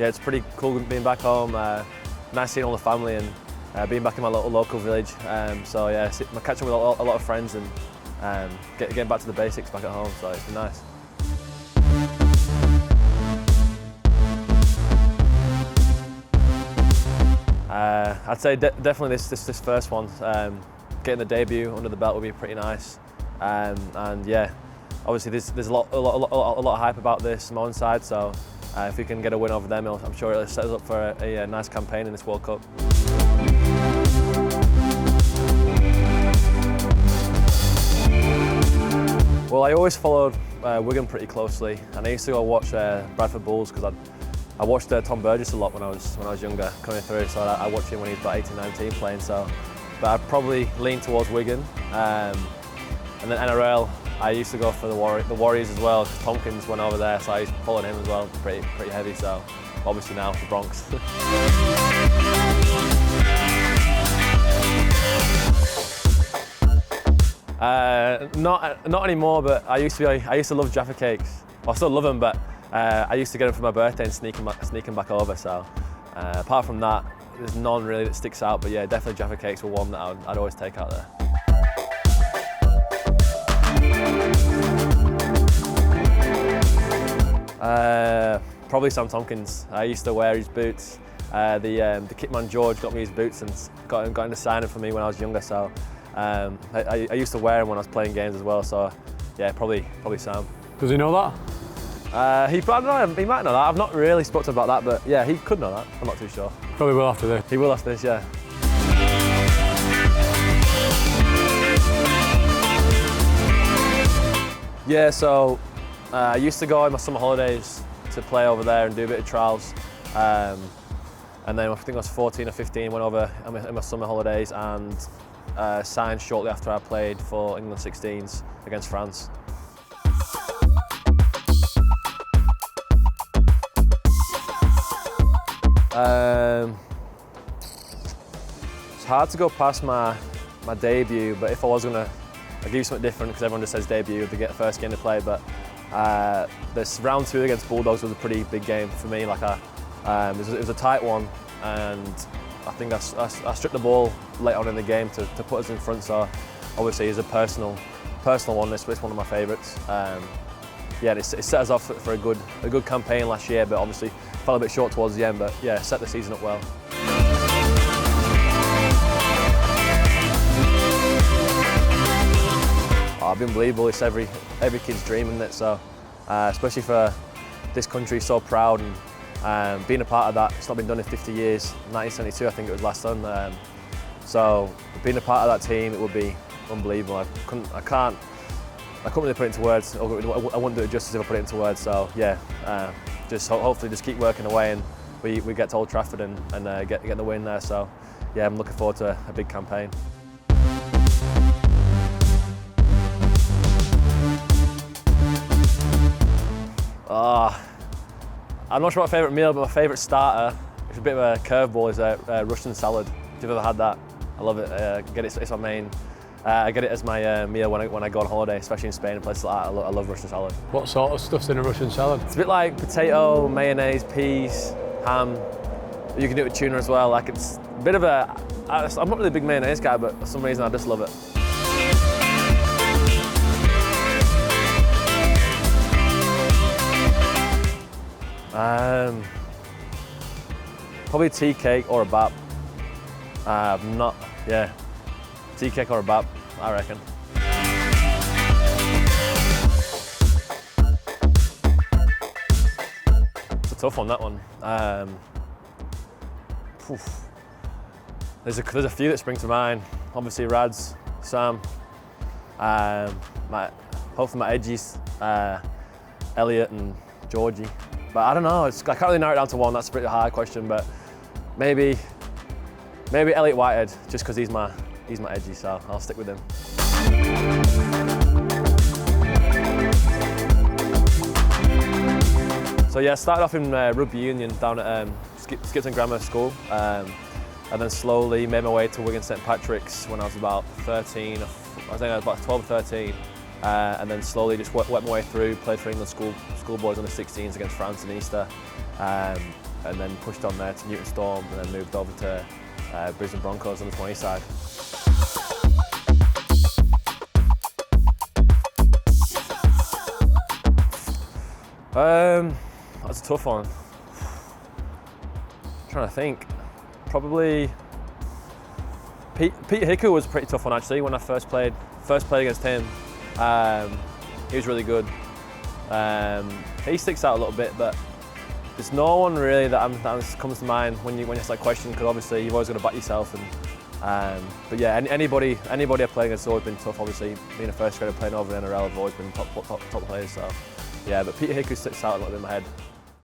yeah, it's pretty cool being back home. Nice seeing all the family and being back in my local village. So yeah, catching with a lot of friends and getting back to the basics back at home. So it's been nice. I'd say definitely this first one. Getting the debut under the belt would be pretty nice. And yeah, obviously there's a lot of hype about this on my own side. So if we can get a win over them, I'm sure it'll set us up for a nice campaign in this World Cup. Well, I always followed Wigan pretty closely, and I used to go watch Bradford Bulls because I watched Tom Burgess a lot when I was younger coming through. So I watched him when he was about 18, 19 playing. So, but I'd probably lean towards Wigan, and then NRL. I used to go for the Warriors as well because Tompkins went over there, so I used to follow him as well. Pretty heavy. So obviously now the Bronx. Not anymore, but I used to love Jaffa cakes. Well, I still love them, but I used to get them for my birthday and sneak them back over. So apart from that, there's none really that sticks out. But yeah, definitely Jaffa cakes were one that I'd always take out there. Probably Sam Tompkins. I used to wear his boots. The kitman George got me his boots and got him to sign them for me when I was younger. So I used to wear them when I was playing games as well. So yeah, probably Sam. Does he know that? He might know that. I've not really spoken to him about that, but yeah, he could know that. I'm not too sure. Probably will after this. He will after this, yeah. Yeah, so I used to go on my summer holidays to play over there and do a bit of trials. And then I think I was 14 or 15, went over in my summer holidays and signed shortly after I played for England 16s against France. It's hard to go past my debut, but if I was gonna, I'd give you something different because everyone just says debut to get the first game to play. But this round 2 against Bulldogs was a pretty big game for me. Like it was a tight one, and I think I stripped the ball late on in the game to put us in front. So obviously, it's a personal one. It's one of my favourites. Yeah, it set us off for a good campaign last year, but obviously fell a bit short towards the end. But yeah, set the season up well. I've been unbelievable. It's every kid's dream, isn't it? So, especially for this country, so proud and being a part of that. It's not been done in 50 years. 1972, I think it was last done. So, being a part of that team, it would be unbelievable. I can't really put it into words. I wouldn't do it justice if I put it into words. So, yeah, hopefully just keep working away and we get to Old Trafford and get the win there. So, yeah, I'm looking forward to a big campaign. I'm not sure my favourite meal, but my favourite starter, it's a bit of a curveball, is a Russian salad. If you've ever had that, I love it. It's my main. I get it as my meal when I go on holiday, especially in Spain and places like that. I love Russian salad. What sort of stuff's in a Russian salad? It's a bit like potato, mayonnaise, peas, ham. You can do it with tuna as well. Like it's a bit of a. I'm not really a big mayonnaise guy, but for some reason I just love it. Probably tea cake or a bap. Tea cake or a bap, I reckon. It's a tough one, that one. There's a few that spring to mind. Obviously Rads, Sam, hopefully my edgies, Elliot and Georgie. But I don't know, I can't really narrow it down to one. That's a pretty hard question, but maybe Elliot Whitehead, just because he's my edgy, so I'll stick with him. So yeah, I started off in Rugby Union down at Skipton Grammar School, and then slowly made my way to Wigan St Patrick's when I was about 13. I think I was about 12 or 13. And then slowly just worked my way through, played for England schoolboys on the 16s against France in Easter. and then pushed on there to Newton Storm, and then moved over to Brisbane Broncos on the 20 side. That's a tough one. I'm trying to think. Probably Peter Hickey was a pretty tough one actually. When I first played against him, he was really good. He sticks out a little bit, but there's no one really that comes to mind when you start questioning, because obviously you've always got to back yourself. But yeah, anybody I played against has always been tough. Obviously, being a first grader playing over the NRL, have always been top players. So yeah, but Peter Hickey sticks out a little bit in my head.